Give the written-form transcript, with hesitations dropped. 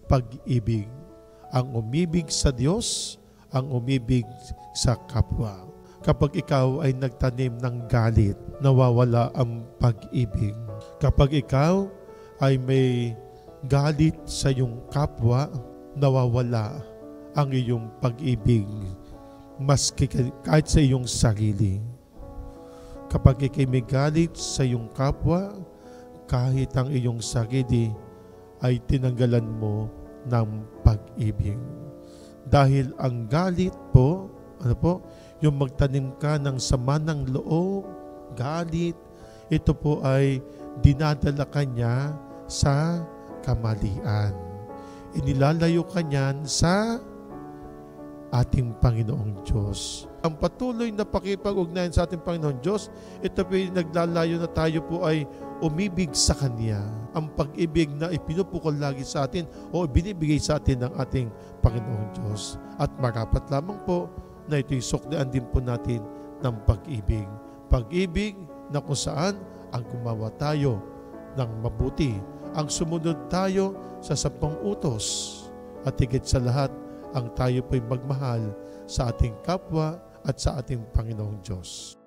pag-ibig. Ang umibig sa Diyos, ang umibig sa kapwa. Kapag ikaw ay nagtanim ng galit, nawawala ang pag-ibig. Kapag ikaw ay may galit sa iyong kapwa, nawawala ang iyong pag-ibig maski kahit sa iyong sarili. Kapag ikay may galit sa iyong kapwa, kahit ang iyong sarili ay tinanggalan mo ng pag-ibig. Dahil ang galit po, yung magtanim ka ng sama ng loob, galit, ito po ay dinadala ka niya sa kamalian. Inilalayo ka niyan sa ating Panginoong Diyos. Ang patuloy na pakipag-ugnayan sa ating Panginoong Diyos, ito po ay naglalayo na tayo po ay umibig sa Kanya. Ang pag-ibig na ipinupukol lagi sa atin o binibigay sa atin ng ating Panginoong Diyos. At marapat lamang po na ito'y suklian din po natin ng pag-ibig. Pag-ibig na kung saan ang gumawa tayo ng mabuti. Ang sumunod tayo sa 10 utos. At higit sa lahat, ang tayo po'y magmahal sa ating kapwa at sa ating Panginoong Diyos.